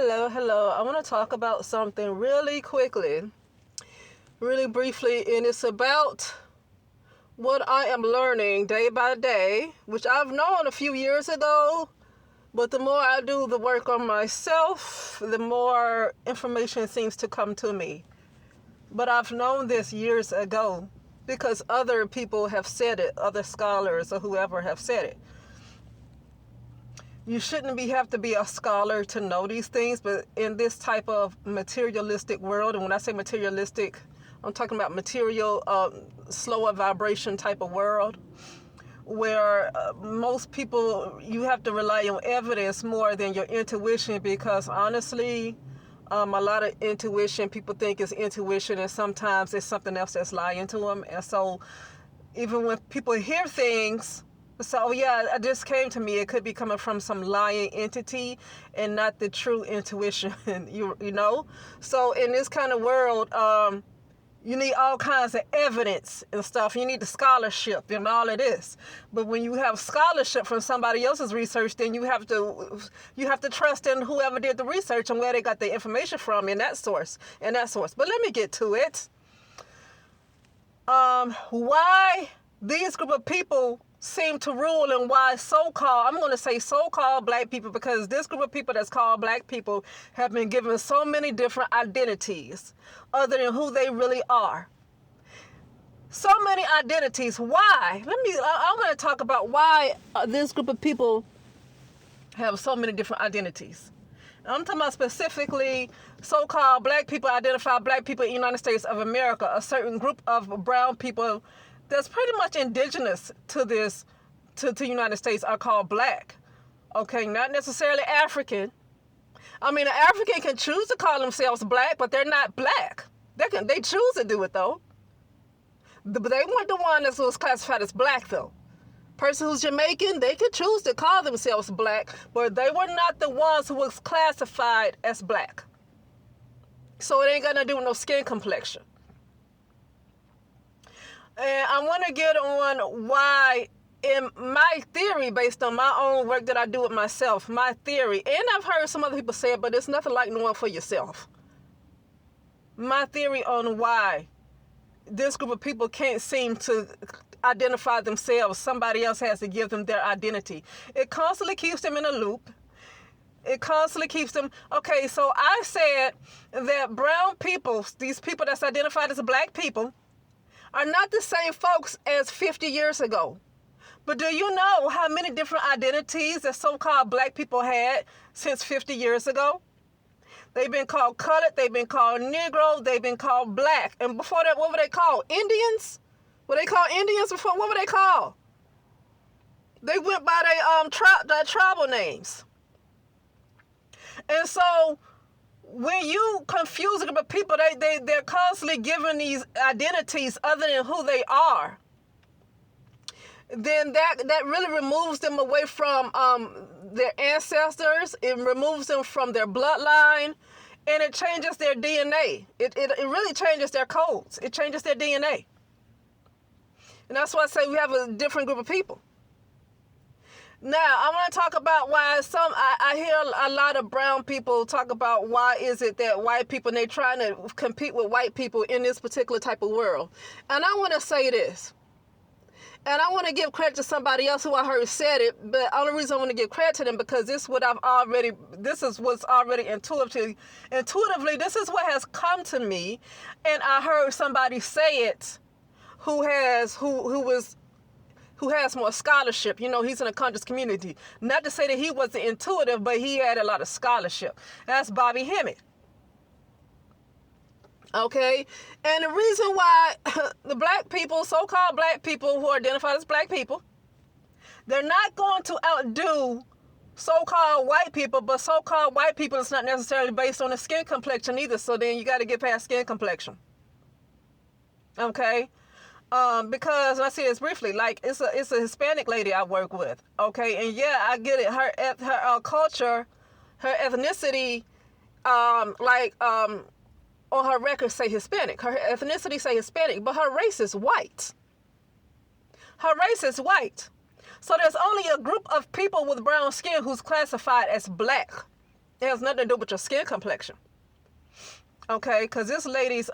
Hello. I want to talk about something really quickly, really briefly, and it's about what I am learning day by day, which I've known a few years ago, but the more I do the work on myself, the more information seems to come to me. But I've known this years ago because other people have said it, other scholars or whoever have said it. You shouldn't have to be a scholar to know these things, but in this type of materialistic world, and when I say materialistic, I'm talking about material, slower vibration type of world, where most people, you have to rely on evidence more than your intuition, because honestly, a lot of intuition, people think is intuition, and sometimes it's something else that's lying to them. And so even when people hear things, so yeah, it just came to me, it could be coming from some lying entity and not the true intuition. you know. So in this kind of world, you need all kinds of evidence and stuff. You need the scholarship and all of this. But when you have scholarship from somebody else's research, then you have to trust in whoever did the research and where they got the information from in that source. But let me get to it. Why these group of people seem to rule, and why I'm going to say so-called black people, because this group of people that's called black people have been given so many different identities other than who they really are. So many identities. Why? I'm going to talk about why this group of people have so many different identities. I'm talking about specifically so-called black people identify black people in the United States of America, a certain group of brown people that's pretty much indigenous to the United States are called black. Okay, not necessarily African. I mean, an African can choose to call themselves black, but they're not black. They choose to do it though. But they weren't the one that was classified as black though. Person who's Jamaican, they could choose to call themselves black, but they were not the ones who was classified as black. So it ain't got nothing to do with no skin complexion. And I want to get on why, in my theory, based on my own work that I do with myself, my theory, and I've heard some other people say it, but it's nothing like knowing for yourself. My theory on why this group of people can't seem to identify themselves. Somebody else has to give them their identity. It constantly keeps them in a loop. It constantly keeps them. Okay, so I said that brown people, these people that's identified as black people, are not the same folks as 50 years ago. But do you know how many different identities that so-called black people had since 50 years ago? They've been called colored, they've been called Negro, they've been called black. And before that, what were they called? Indians? Were they called Indians before? What were they called? They went by their tribal names. And so when you confuse a group of people, they're constantly given these identities other than who they are. Then that really removes them away from their ancestors. It removes them from their bloodline, and it changes their DNA. It really changes their codes. It changes their DNA. And that's why I say we have a different group of people. Now, I want to talk about why I hear a lot of brown people talk about why is it that white people, and they're trying to compete with white people in this particular type of world. And I want to say this. And I want to give credit to somebody else who I heard said it, but the only reason I want to give credit to them because this is what's already intuitively, this is what has come to me, and I heard somebody say it who has more scholarship. You know, he's in a conscious community. Not to say that he wasn't intuitive, but he had a lot of scholarship. That's Bobby Hemmitt. Okay, and the reason why the black people, so-called black people who are identified as black people, they're not going to outdo so-called white people, but so-called white people is not necessarily based on the skin complexion either, so then you got to get past skin complexion. Okay, because I see this briefly, like it's a Hispanic lady I work with, okay, and yeah, I get it, her culture, her ethnicity, on her record say Hispanic. Her ethnicity say Hispanic, but her race is white. Her race is white. So there's only a group of people with brown skin who's classified as black. It has nothing to do with your skin complexion. Okay, because this lady's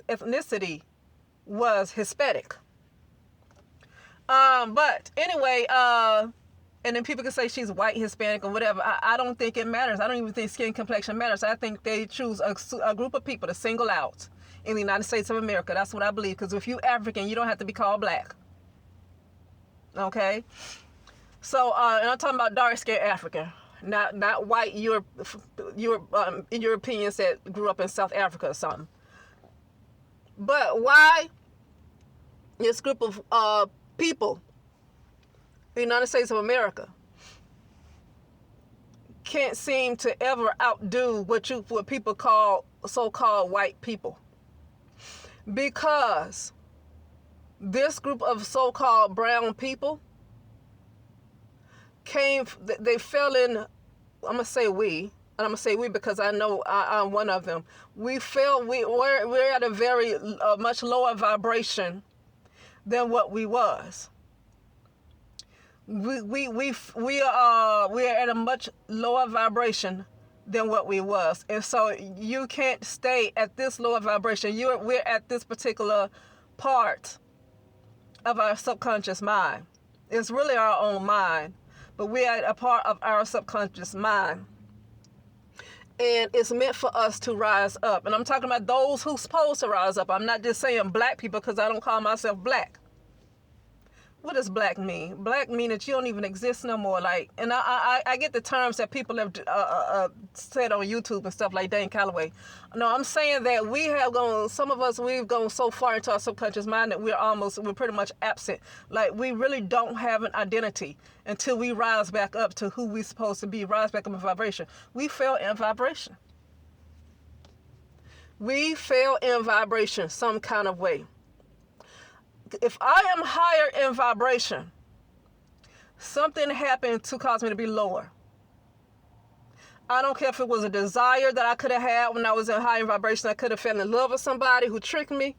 ethnicity was Hispanic. But anyway, and then people can say she's white, Hispanic, or whatever. I don't think it matters. I don't even think skin complexion matters. I think they choose a group of people to single out in the United States of America. That's what I believe. Because if you're African, you don't have to be called black. Okay? So, and I'm talking about dark-skinned African. Not white Europeans that grew up in South Africa or something. But why this group of people, the United States of America, can't seem to ever outdo what people call so-called white people? Because this group of so-called brown people they fell in, I'm going to say we, and I'm going to say we because I know I'm one of them. We're at a very much lower vibration than what we was. We are at a much lower vibration than what we was, and so you can't stay at this lower vibration. We're at this particular part of our subconscious mind. It's really our own mind, but we're at a part of our subconscious mind, and it's meant for us to rise up. And I'm talking about those who's supposed to rise up. I'm not just saying black people because I don't call myself black. What does black mean? Black mean that you don't even exist no more. Like, and I get the terms that people have said on YouTube and stuff like Dan Calloway. No, I'm saying that some of us, we've gone so far into our subconscious mind that we're pretty much absent. Like, we really don't have an identity until we rise back up to who we're supposed to be, rise back up in vibration. We fell in vibration. We fell in vibration some kind of way. If I am higher in vibration, something happened to cause me to be lower. I don't care if it was a desire that I could have had when I was in higher vibration. I could have fallen in love with somebody who tricked me.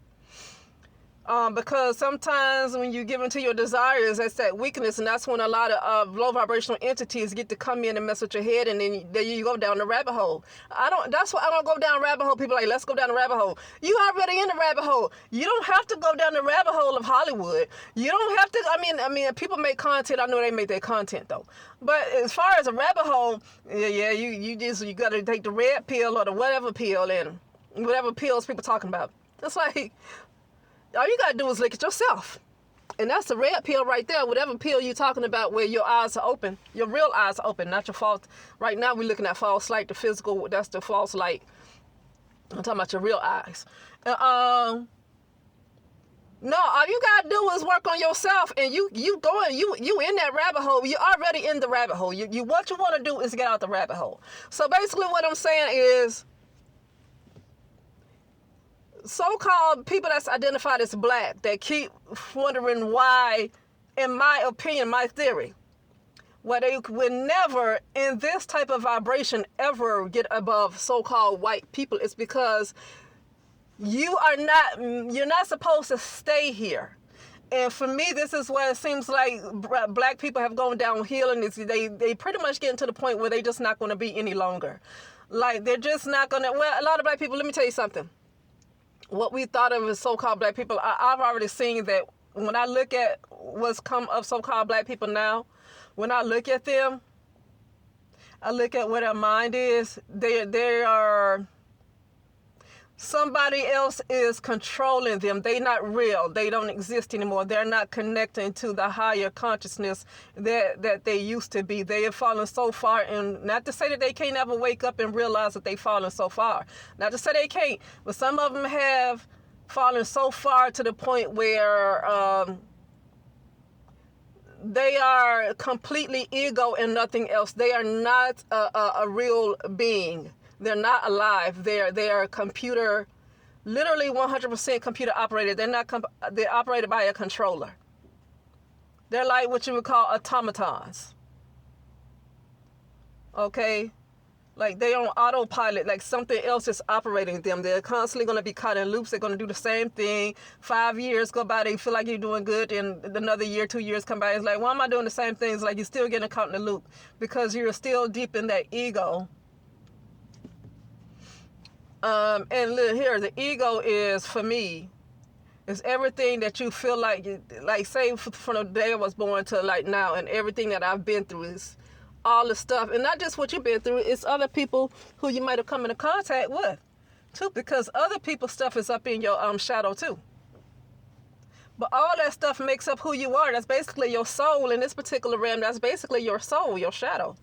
Because sometimes when you give into your desires, that's that weakness, and that's when a lot of low vibrational entities get to come in and mess with your head, and then you go down the rabbit hole. That's why I don't go down rabbit hole. People are like, let's go down the rabbit hole. You already in the rabbit hole. You don't have to go down the rabbit hole of Hollywood. You don't have to. I mean, people make content. I know they make their content though. But as far as a rabbit hole, you got to take the red pill or the whatever pill, and whatever pills people talking about. It's like, all you gotta do is look at yourself. And that's the red pill right there. Whatever pill you're talking about where your eyes are open, your real eyes are open, not your false. Right now we're looking at false light, the physical, that's the false light. I'm talking about your real eyes. No, all you gotta do is work on yourself, and you in that rabbit hole. You're already in the rabbit hole. What you wanna do is get out the rabbit hole. So basically what I'm saying is, so-called people that's identified as black, that keep wondering why, in my opinion, my theory, why they would never in this type of vibration ever get above so-called white people, is because you're not supposed to stay here. And for me, this is where it seems like black people have gone downhill, and they pretty much getting to the point where they just not going to be any longer. Like, they're just not going to, well, a lot of black people, let me tell you something. What we thought of as so-called black people, I've already seen that when I look at what's come of so-called black people now, when I look at them, I look at where their mind is. They are, somebody else is controlling them. They're not real. They don't exist anymore. They're not connecting to the higher consciousness that they used to be. They have fallen so far, and not to say that they can't ever wake up and realize that they've fallen so far. Not to say they can't, but some of them have fallen so far to the point where they are completely ego and nothing else. They are not a real being. They're not alive. They are computer, literally 100% computer operated. They're operated by a controller. They're like what you would call automatons. Okay? Like they on autopilot, like something else is operating them. They're constantly going to be caught in loops. They're going to do the same thing. 5 years go by, they feel like you're doing good, and another year, 2 years come by. It's like, why am I doing the same things? Like you're still getting caught in the loop because you're still deep in that ego. And here, the ego is, for me, is everything that you feel like say from the day I was born to like now, and everything that I've been through is all the stuff, and not just what you've been through, it's other people who you might have come into contact with too, because other people's stuff is up in your shadow too. But all that stuff makes up who you are. That's basically your soul in this particular realm. That's basically your soul, your shadow.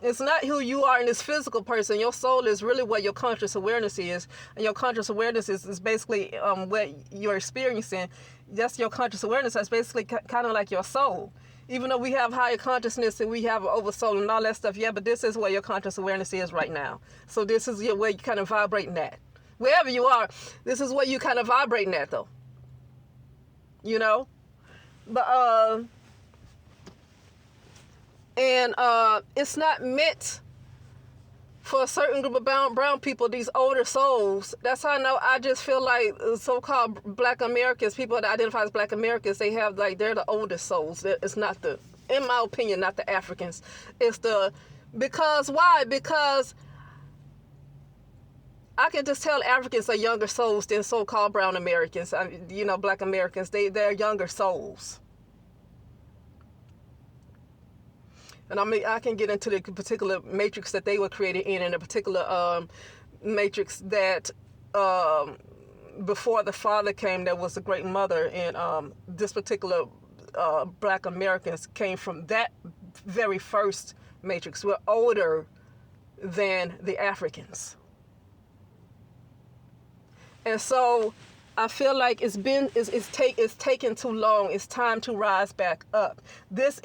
It's not who you are in this physical person. Your soul is really what your conscious awareness is. And your conscious awareness is basically what you're experiencing. That's your conscious awareness. That's basically kind of like your soul. Even though we have higher consciousness and we have oversoul and all that stuff, yeah, but this is where your conscious awareness is right now. So this is where you kind of vibrating at. Wherever you are, this is where you kind of vibrating at, though. You know? But, it's not meant for a certain group of brown people, these older souls. That's how I know. I just feel like so-called Black Americans, people that identify as Black Americans, they have like, they're the oldest souls. It's not the, in my opinion, not the Africans. It's the, because why? Because I can just tell Africans are younger souls than so-called brown Americans. Black Americans, they're younger souls. And I can get into the particular matrix that they were created in, and a particular matrix that before the Father came, there was a great mother, and this particular Black Americans came from that very first matrix. We're older than the Africans. And so I feel like it's taken too long. It's time to rise back up. This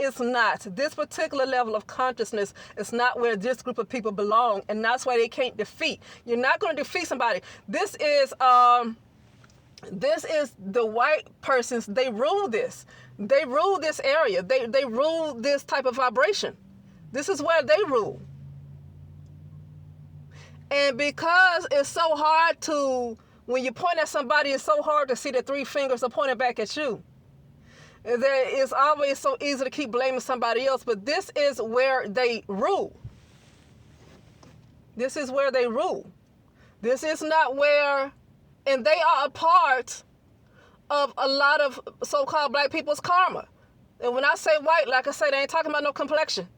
particular level of consciousness is not where this group of people belong, and that's why they can't defeat. You're not going to defeat somebody. This is the white persons. They rule this. They rule this area. They rule this type of vibration. This is where they rule. And because it's so hard to, when you point at somebody, it's so hard to see the three fingers are pointing back at you. It's always so easy to keep blaming somebody else, but this is where they rule. This is where they rule. This is not where, and they are a part of a lot of so-called Black people's karma. And when I say white, like I said, they ain't talking about no complexion.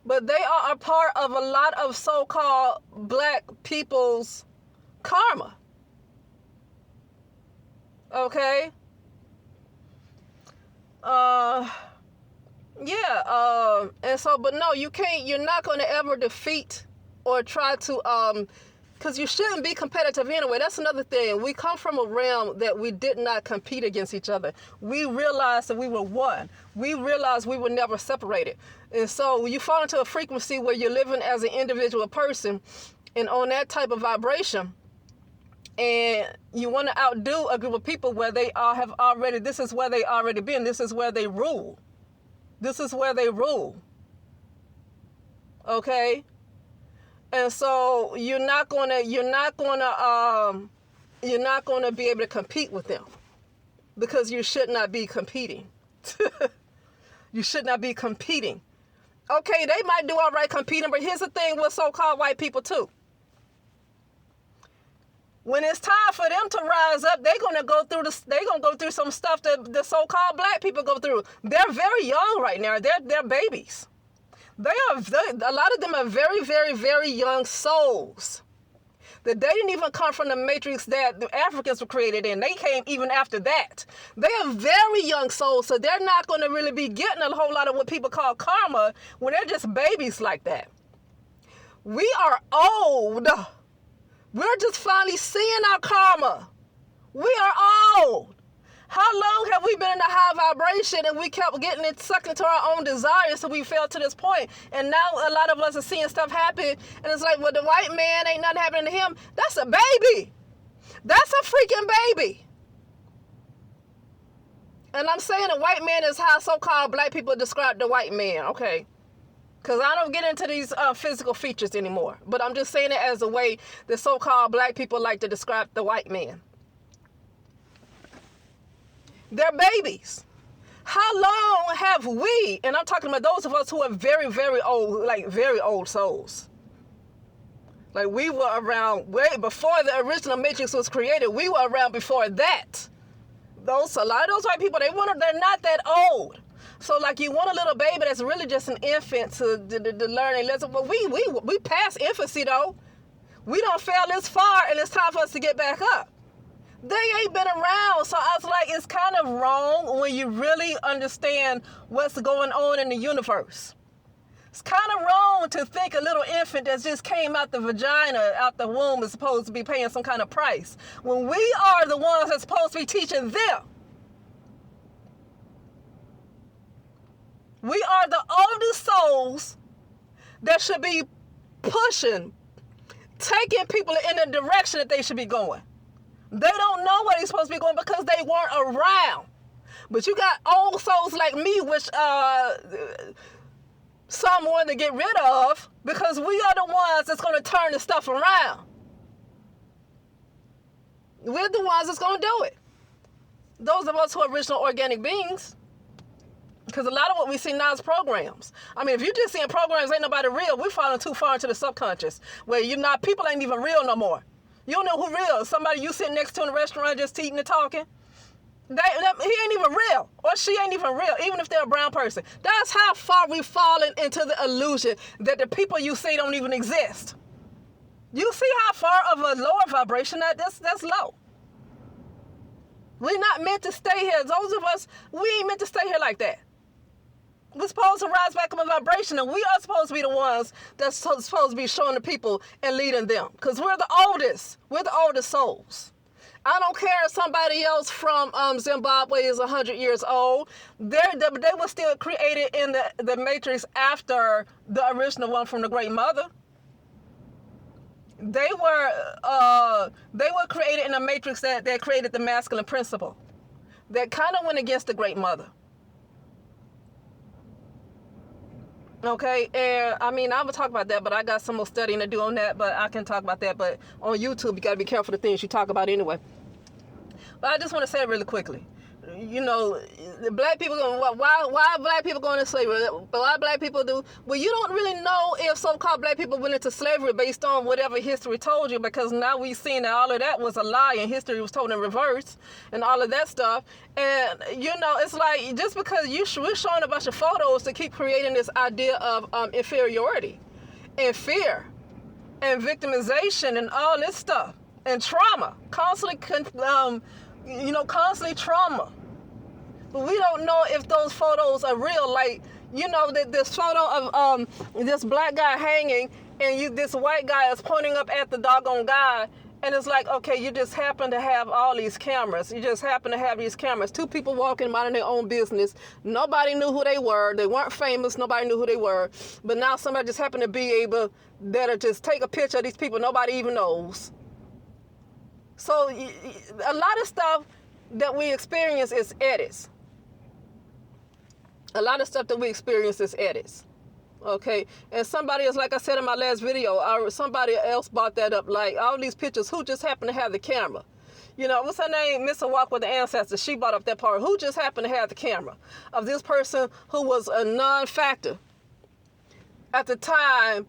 But they are a part of a lot of so-called Black people's karma. Okay? And so, but no, you can't, you're not going to ever defeat or try to, because you shouldn't be competitive anyway. That's another thing. We come from a realm that we did not compete against each other. We realized that we were one. We realized we were never separated. And so you fall into a frequency where you're living as an individual person and on that type of vibration, and you want to outdo a group of people where they have already, this is where they already been. This is where they rule. This is where they rule. Okay? And so you're not gonna be able to compete with them, because you should not be competing. You should not be competing. Okay, they might do all right competing, but here's the thing with so-called white people too. When it's time for them to rise up, they're gonna go through some stuff that the so-called Black people go through. They're very young right now. They're babies. A lot of them are very, very, very young souls. That they didn't even come from the matrix that the Africans were created in. They came even after that. They are very young souls, so they're not going to really be getting a whole lot of what people call karma when they're just babies like that. We are old. We're just finally seeing our karma. We are old. How long have we been in a high vibration and we kept getting it sucked into our own desires, so we fell to this point? And now a lot of us are seeing stuff happen, and it's like, well, the white man, ain't nothing happening to him. That's a baby. That's a freaking baby. And I'm saying the white man is how so-called Black people describe the white man, okay? Because I don't get into these physical features anymore. But I'm just saying it as a way that so-called black people like to describe the white man. They're babies. How long have we, and I'm talking about those of us who are very, very old, like very old souls. Like we were around way before the original Matrix was created. We were around before that. A lot of those white people, they're not that old. So like you want a little baby that's really just an infant to learn a lesson. But we passed infancy though. We don't fail this far, and it's time for us to get back up. They ain't been around, so I was like, it's kind of wrong when you really understand what's going on in the universe. It's kind of wrong to think a little infant that just came out the vagina, out the womb, is supposed to be paying some kind of price, when we are the ones that's supposed to be teaching them. We are the oldest souls that should be pushing, taking people in the direction that they should be going. They don't know where they're supposed to be going because they weren't around. But you got old souls like me, which some want to get rid of, because we are the ones that's going to turn the stuff around. We're the ones that's going to do it. Those of us who are original organic beings. Because a lot of what we see now is programs. I mean, if you're just seeing programs, ain't nobody real. We're falling too far into the subconscious, where people ain't even real no more. You don't know who real. Somebody you sitting next to in a restaurant just eating and talking. He ain't even real, or she ain't even real, even if they're a brown person. That's how far we've fallen into the illusion that the people you see don't even exist. You see how far of a lower vibration that's low. We're not meant to stay here. Those of us, we ain't meant to stay here like that. We're supposed to rise back up in vibration, and we are supposed to be the ones that's supposed to be showing the people and leading them, because we're the oldest. We're the oldest souls. I don't care if somebody else from Zimbabwe is 100 years old. They were still created in the Matrix after the original one from the Great Mother. They were created in a Matrix that created the masculine principle that kind of went against the Great Mother. Okay, and I mean, I would talk about that, but I got some more studying to do on that, but I can talk about that. But on YouTube, you got to be careful the things you talk about anyway. But I just want to say it really quickly. You know, the black people, why black people going into slavery? Why black people do? Well, you don't really know if so-called black people went into slavery based on whatever history told you, because now we've seen that all of that was a lie and history was told in reverse and all of that stuff. And, you know, it's like just because we're showing a bunch of photos to keep creating this idea of inferiority and fear and victimization and all this stuff and trauma, constantly trauma. But we don't know if those photos are real. Like, you know, that this photo of this black guy hanging and this white guy is pointing up at the doggone guy. And it's like, okay, you just happen to have all these cameras. You just happen to have these cameras. Two people walking minding their own business. Nobody knew who they were. They weren't famous. Nobody knew who they were. But now somebody just happened to be able to just take a picture of these people nobody even knows. So a lot of stuff that we experience is edits. A lot of stuff that we experience is edits. Okay, and somebody else, like I said in my last video, somebody else brought that up, like all these pictures, who just happened to have the camera? You know, what's her name? Miss Walk with the Ancestors. She brought up that part. Who just happened to have the camera of this person who was a non-factor? At the time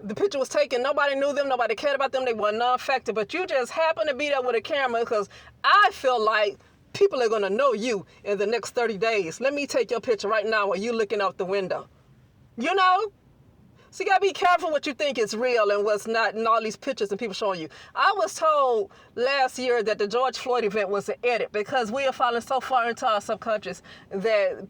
the picture was taken, nobody knew them, nobody cared about them, they were non-factor, but you just happened to be there with a camera, because I feel like people are going to know you in the next 30 days. Let me take your picture right now while you're looking out the window. You know? So you got to be careful what you think is real and what's not, and all these pictures and people showing you. I was told last year that the George Floyd event was an edit, because we are falling so far into our subconscious that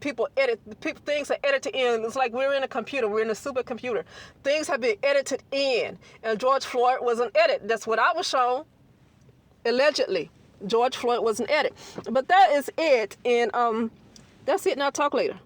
things are edited in. It's like we're in a computer. We're in a supercomputer. Things have been edited in, and George Floyd was an edit. That's what I was shown, allegedly. George Floyd was an edit. But that is it, and that's it, and I'll talk later.